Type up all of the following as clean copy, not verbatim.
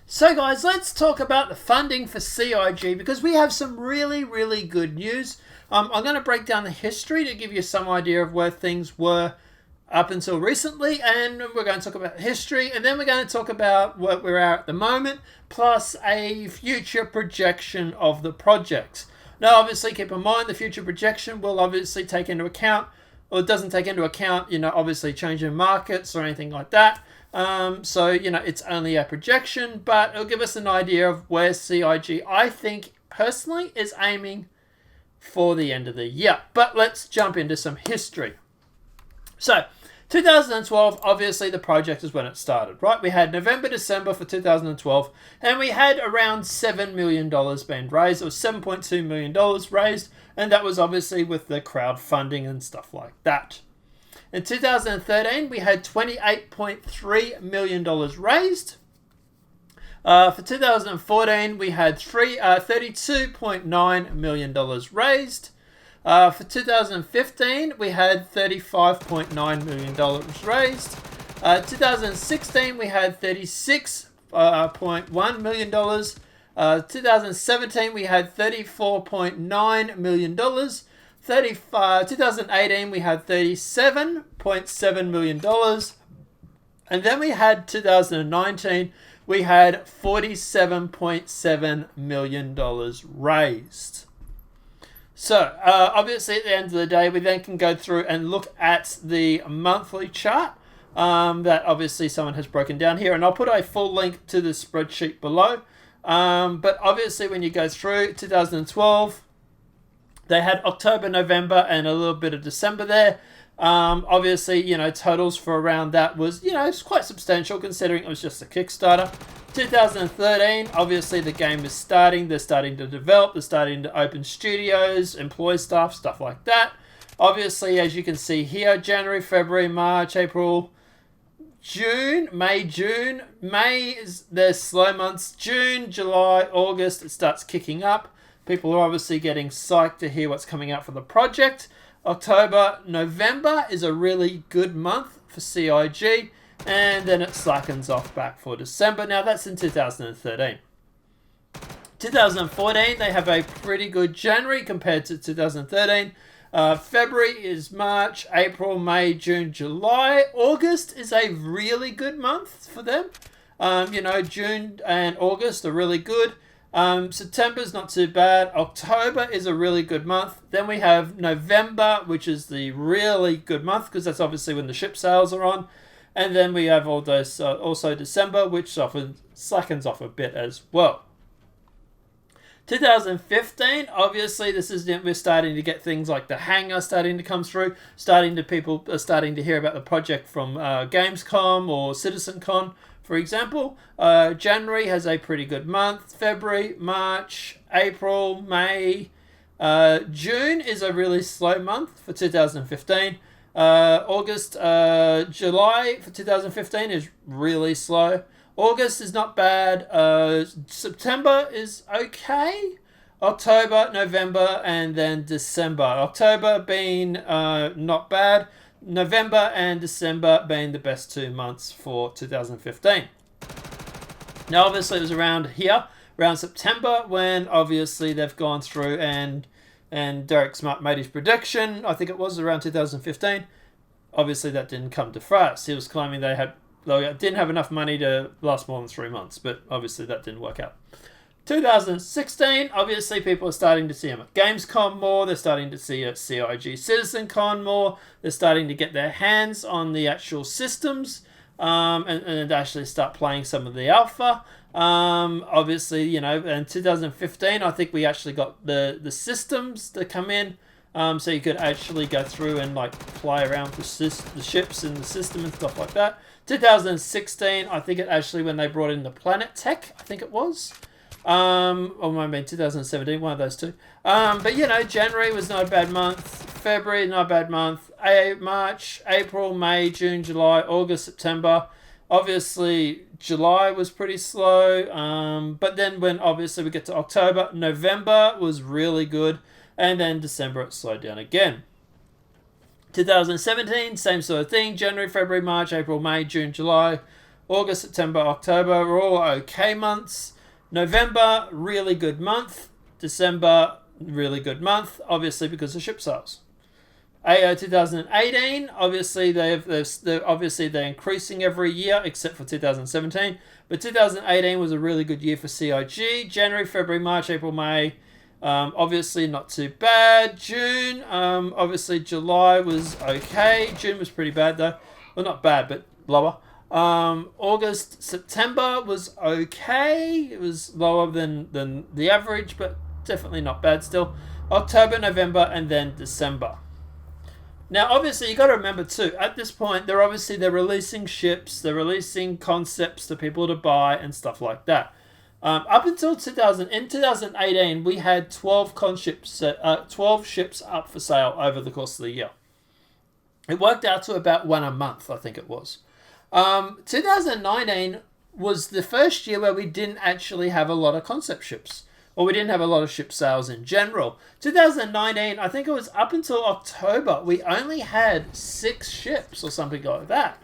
So guys, let's talk about the funding for CIG because we have some really good news. I'm going to break down the history to give you some idea of where things were up until recently, and we're going to talk about history, and then we're going to talk about what we're at the moment, plus a future projection of the projects. Now, obviously, keep in mind the future projection will obviously take into account, or it doesn't take into account, obviously changing markets or anything like that. So, it's only a projection, but it'll give us an idea of where CIG, I think, personally, is aiming for the end of the year. But let's jump into some history. So, 2012, obviously, the project is when it started, right? We had November, December for 2012, and we had around $7 million being raised, or $7.2 million raised, and that was obviously with the crowdfunding and stuff like that. In 2013, we had $28.3 million raised. For 2014, we had $32.9 million raised. For 2015, we had $35.9 million raised. 2016, we had $36.1 million. 2017, we had $34.9 million. 2018, we had $37.7 million. And then we had 2019, we had $47.7 million raised. So, obviously, at the end of the day, we then can go through and look at the monthly chart that obviously someone has broken down here. And I'll put a full link to the spreadsheet below. But obviously, when you go through 2012, they had October, November, and a little bit of December there. Obviously, totals for around that was, it's quite substantial considering it was just a Kickstarter. 2013, obviously the game is starting. They're starting to develop. They're starting to open studios, employ staff, stuff like that. Obviously, as you can see here, January, February, March, April, June, May, June. May is their slow months. June, July, August, it starts kicking up. People are obviously getting psyched to hear what's coming out for the project. October, November is a really good month for CIG. And then it slackens off back for December. Now, that's in 2013. 2014, they have a pretty good January compared to 2013. February is March, April, May, June, July. August is a really good month for them. June and August are really good. September's not too bad. October is a really good month. Then we have November, which is the really good month because that's obviously when the ship sales are on. And then we have all those, also December, which often slackens off a bit as well. 2015, obviously, we're starting to get things like the hangar starting to come through. People are starting to hear about the project from Gamescom or CitizenCon. For example, January has a pretty good month. February, March, April, May. June is a really slow month for 2015. August, July for 2015 is really slow. August is not bad. September is okay. October, November, and then December. October being not bad. November and December being the best 2 months for 2015. Now, obviously, it was around September, when obviously they've gone through and Derek Smart made his prediction. I think it was around 2015. Obviously, that didn't come to fruition. He was claiming they didn't have enough money to last more than 3 months, but obviously that didn't work out. 2016, obviously people are starting to see him at Gamescom more. They're starting to see at CIG CitizenCon more. They're starting to get their hands on the actual systems and actually start playing some of the alpha. Obviously, in 2015, I think we actually got the systems that come in. So you could actually go through and play around with the ships and the system and stuff like that. 2016, I think it actually when they brought in the Planet Tech, I think it was. Or maybe 2017, one of those two. But January was not a bad month. February, not a bad month. March, April, May, June, July, August, September. Obviously, July was pretty slow. But then when obviously we get to October, November was really good. And then December, it slowed down again. 2017, same sort of thing. January, February, March, April, May, June, July, August, September, October were all okay months. November, really good month. December, really good month, obviously because of ship sales. AO 2018, obviously they're increasing every year except for 2017. But 2018 was a really good year for CIG. January, February, March, April, May, obviously not too bad. June, obviously July was okay. June was pretty bad though. Well, not bad, but lower. August, September was okay. It was lower than the average, but definitely not bad still. October, November, and then December. Now, obviously, you got to remember too. At this point, they're releasing ships, they're releasing concepts to people to buy and stuff like that. Up until in 2018, we had 12 ships up for sale over the course of the year. It worked out to about one a month, I think it was. 2019 was the first year where we didn't actually have a lot of concept ships. Or we didn't have a lot of ship sales in general. 2019, I think it was up until October, we only had 6 ships or something like that.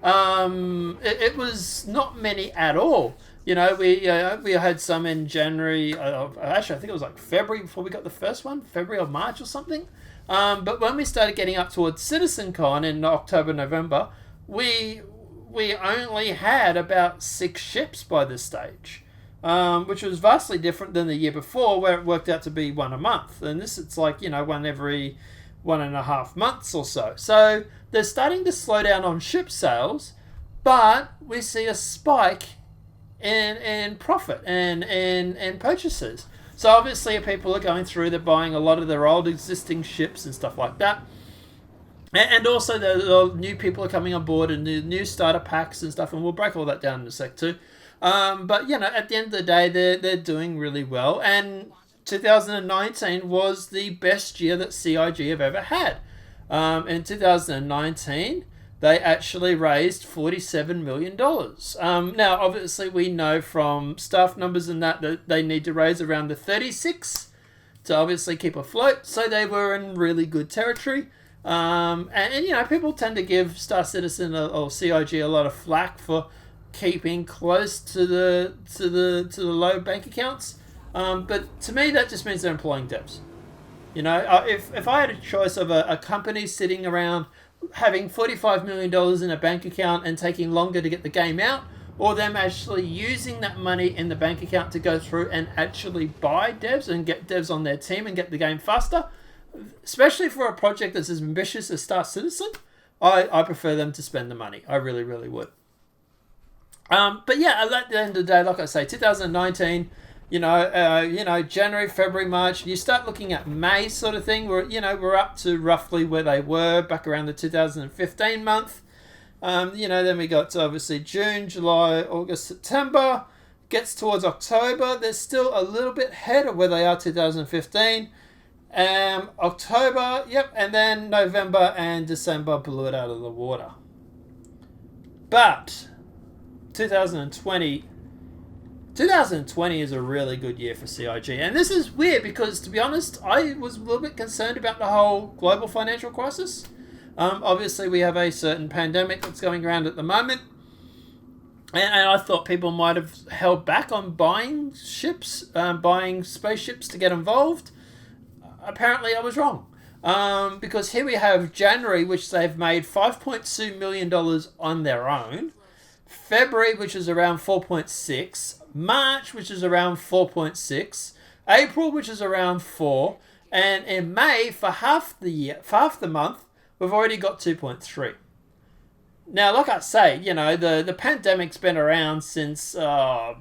It was not many at all. You know, we had some in January. Actually, I think it was like February before we got the first one, February or March or something. But when we started getting up towards CitizenCon in October, November, we only had about 6 ships by this stage. Which was vastly different than the year before, where it worked out to be one a month. And this, it's like, one every 1.5 months or so. So they're starting to slow down on ship sales, but we see a spike in profit and in purchases. So obviously people are going through, they're buying a lot of their old existing ships and stuff like that. And also the new people are coming on board and new starter packs and stuff, and we'll break all that down in a sec too. But at the end of the day, they're doing really well, and 2019 was the best year that CIG have ever had. In 2019, they actually raised $47 million. Now, obviously, we know from staff numbers and that they need to raise around the 36 to obviously keep afloat, so they were in really good territory. And people tend to give Star Citizen or CIG a lot of flack for keeping close to the low bank accounts, but to me that just means they're employing devs. If I had a choice of a company sitting around having $45 million in a bank account and taking longer to get the game out, or them actually using that money in the bank account to go through and actually buy devs and get devs on their team and get the game faster, especially for a project that's as ambitious as Star Citizen, I prefer them to spend the money. I really, really would. But yeah, at the end of the day, like I say, 2019, January, February, March, you start looking at May sort of thing. We're up to roughly where they were back around the 2015 month. Then we got to obviously June, July, August, September. Gets towards October, they're still a little bit ahead of where they are 2015. October, and then November and December blew it out of the water. But 2020 is a really good year for CIG. And this is weird because, to be honest, I was a little bit concerned about the whole global financial crisis. Obviously, we have a certain pandemic that's going around at the moment. And I thought people might have held back on buying ships, buying spaceships to get involved. Apparently, I was wrong. Because here we have January, which they've made $5.2 million on their own. February, which is around 4.6, March, which is around 4.6, April, which is around 4, and in May, for half the month, we've already got 2.3. Now, like I say, the pandemic's been around since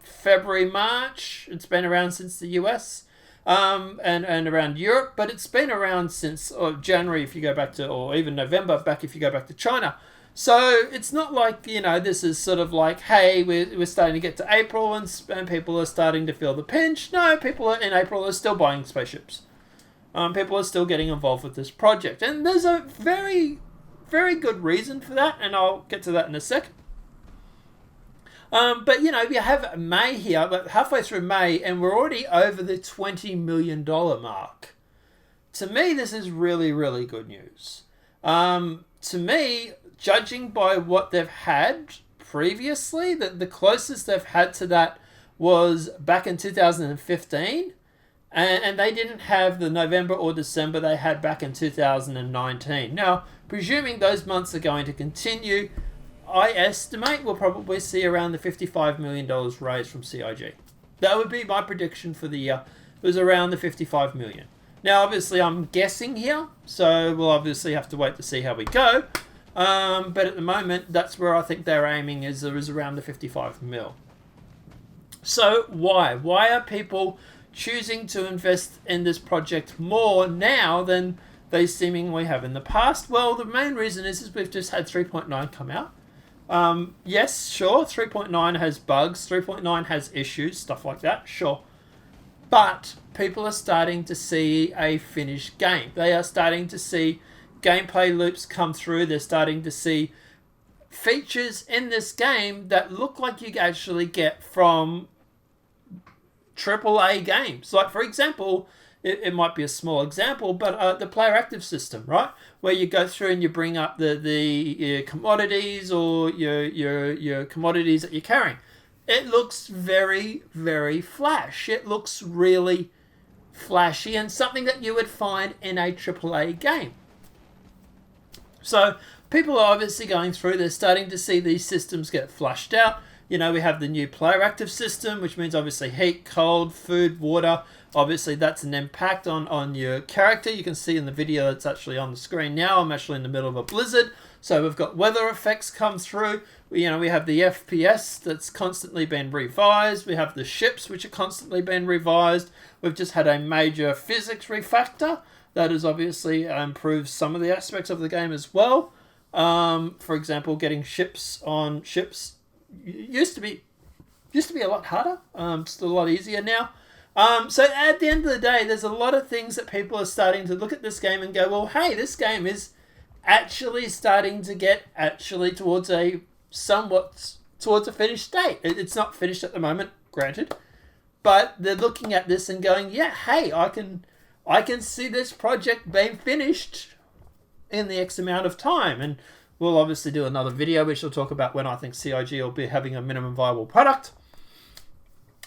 February, March. It's been around since the US and around Europe, but it's been around since January if you go back to, or even November back if you go back to China. So it's not like, this is sort of like, hey, we're starting to get to April and people are starting to feel the pinch. No, people in April are still buying spaceships. People are still getting involved with this project. And there's a very, very good reason for that, and I'll get to that in a second. But, you have May here, but halfway through May, and we're already over the $20 million mark. To me, this is really, really good news. To me, judging by what they've had previously. The closest they've had to that was back in 2015. And they didn't have the November or December they had back in 2019. Now, presuming those months are going to continue, I estimate we'll probably see around the $55 million raised from CIG. That would be my prediction for the year. It was around the $55 million. Now, obviously, I'm guessing here, so we'll obviously have to wait to see how we go. But at the moment, that's where I think they're aiming is around the 55 mil. So why? Why are people choosing to invest in this project more now than they seemingly have in the past? Well, the main reason is we've just had 3.9 come out. Yes, sure, 3.9 has bugs, 3.9 has issues, stuff like that, sure. But people are starting to see a finished game. They are starting to see gameplay loops come through. They're starting to see features in this game that look like you actually get from AAA games. Like, for example, it might be a small example, but the player active system, right? Where you go through and you bring up your commodities or your commodities that you're carrying. It looks very, very flash. It looks really flashy and something that you would find in a AAA game. So people are obviously going through, they're starting to see these systems get flushed out. You know, we have the new player active system, which means obviously heat, cold, food, water. Obviously, that's an impact on your character. You can see in the video that's actually on the screen now. I'm actually in the middle of a blizzard. So we've got weather effects come through. We have the FPS that's constantly been revised. We have the ships, which are constantly been revised. We've just had a major physics refactor that has obviously improved some of the aspects of the game as well. For example, getting ships on ships used to be a lot harder. Just a lot easier now. So at the end of the day, there's a lot of things that people are starting to look at this game and go, well, hey, this game is actually starting to get towards a finished state. It's not finished at the moment, granted, but they're looking at this and going, yeah, hey, I can see this project being finished in the X amount of time. And we'll obviously do another video which will talk about when I think CIG will be having a minimum viable product.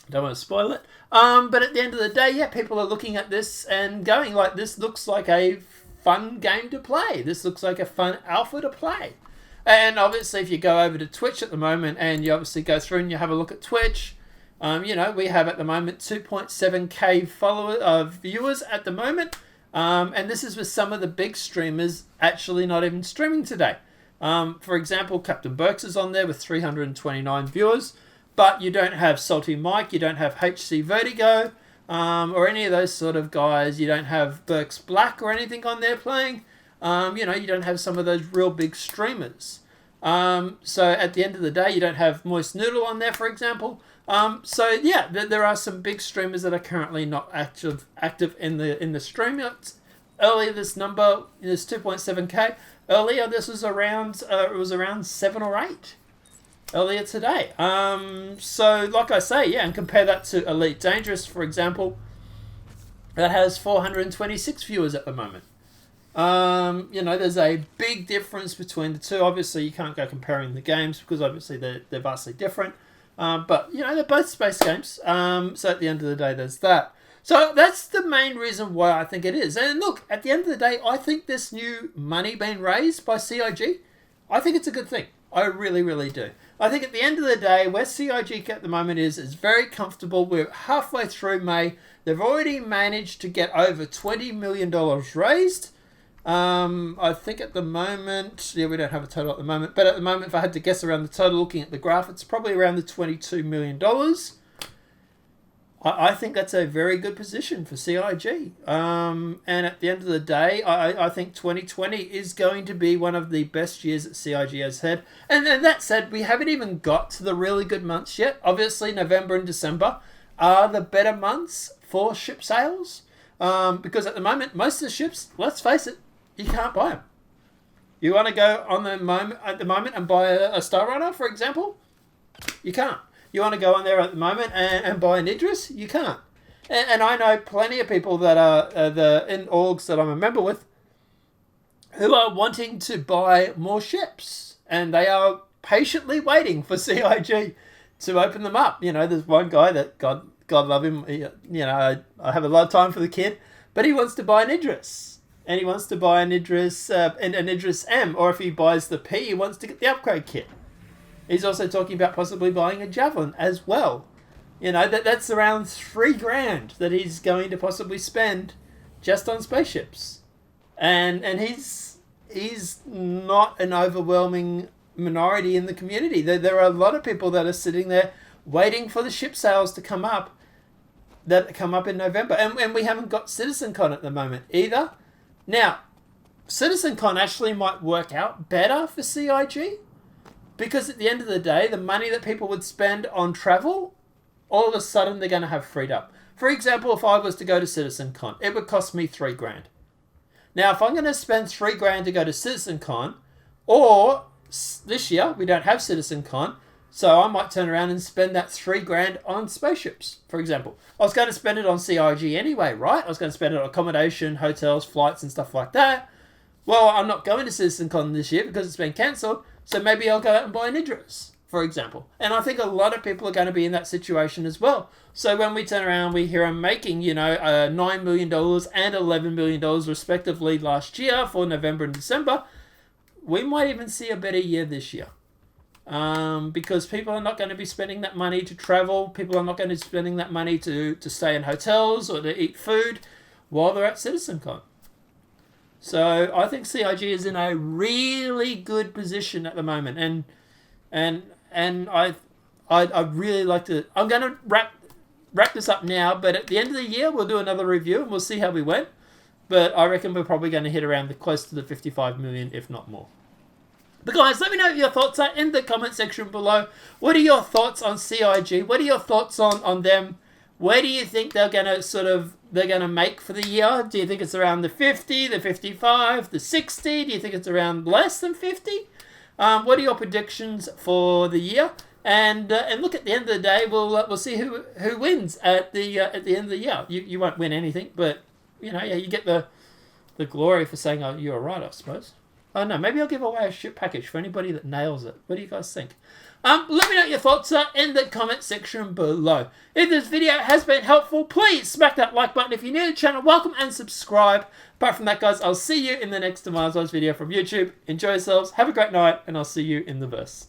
Don't want to spoil it. But at the end of the day, yeah, people are looking at this and going like, this looks like a fun game to play. This looks like a fun alpha to play. And obviously, if you go over to Twitch at the moment and you obviously go through and you have a look at Twitch, we have at the moment 2.7k viewers at the moment. And this is with some of the big streamers actually not even streaming today. For example, Captain Burks is on there with 329 viewers. But you don't have Salty Mike, you don't have HC Vertigo, or any of those sort of guys. You don't have Burks Black or anything on there playing. You don't have some of those real big streamers. So at the end of the day, you don't have Moist Noodle on there, for example. So yeah, there are some big streamers that are currently not active in the stream. Earlier, this number is 2.7k. Earlier, this was around 7 or 8. Earlier today. So like I say, yeah, and compare that to Elite Dangerous, for example, that has 426 viewers at the moment. There's a big difference between the two. Obviously, you can't go comparing the games because obviously they're vastly different. But they're both space games. So at the end of the day, there's that. So that's the main reason why I think it is. And look, at the end of the day, I think this new money being raised by CIG, I think it's a good thing. I really, really do. I think at the end of the day, where CIG at the moment is very comfortable. We're halfway through May. They've already managed to get over $20 million raised. I think at the moment, we don't have a total at the moment, but at the moment, if I had to guess around the total, looking at the graph, it's probably around the $22 million. I think that's a very good position for CIG. And at the end of the day, I think 2020 is going to be one of the best years that CIG has had. And that said, we haven't even got to the really good months yet. Obviously, November and December are the better months for ship sales. Because at the moment, most of the ships, let's face it, you can't buy them. You want to go at the moment and buy a Star Runner, for example? You can't. You want to go on there at the moment and buy an Idris? You can't. And I know plenty of people that are in orgs that I'm a member with who are wanting to buy more ships. And they are patiently waiting for CIG to open them up. You know, there's one guy that, God love him, I have a lot of time for the kid, but he wants to buy an Idris. And he wants to buy an Idris, an Idris M. Or if he buys the P, he wants to get the upgrade kit. He's also talking about possibly buying a Javelin as well. You know, that's around $3,000 that he's going to possibly spend just on spaceships. And he's not an overwhelming minority in the community. There are a lot of people that are sitting there waiting for the ship sales to come up, that come up in November. And we haven't got CitizenCon at the moment either. Now, CitizenCon actually might work out better for CIG, because at the end of the day, the money that people would spend on travel, all of a sudden they're going to have freed up. For example, if I was to go to CitizenCon, it would cost me $3,000. Now, if I'm going to spend $3,000 to go to CitizenCon, or this year we don't have CitizenCon, so I might turn around and spend that $3,000 on spaceships, for example. I was going to spend it on CIG anyway, right? I was going to spend it on accommodation, hotels, flights, and stuff like that. Well, I'm not going to CitizenCon this year because it's been cancelled, so maybe I'll go out and buy an Idris, for example. And I think a lot of people are going to be in that situation as well. So when we turn around, we hear them making, $9 million and $11 million respectively last year for November and December, we might even see a better year this year. Because people are not going to be spending that money to travel. People are not going to be spending that money to stay in hotels or to eat food while they're at CitizenCon. So I think CIG is in a really good position at the moment, and I really like to. I'm going to wrap this up now, but at the end of the year we'll do another review and we'll see how we went. But I reckon we're probably going to hit around close to the 55 million, if not more. But guys, let me know what your thoughts are in the comment section below. What are your thoughts on CIG? What are your thoughts on them? Where do you think they're gonna make for the year? Do you think it's around the 50, the 55, the 60? Do you think it's around less than 50? What are your predictions for the year? And look, at the end of the day, we'll see who wins at the end of the year. You won't win anything, but you get the glory for saying, oh, you're right, I suppose. Oh no, maybe I'll give away a ship package for anybody that nails it. What do you guys think? Let me know what your thoughts are in the comment section below. If this video has been helpful, please smack that like button. If you're new to the channel, welcome and subscribe. Apart from that, guys, I'll see you in the next Tomatoes video from YouTube. Enjoy yourselves, have a great night, and I'll see you in the verse.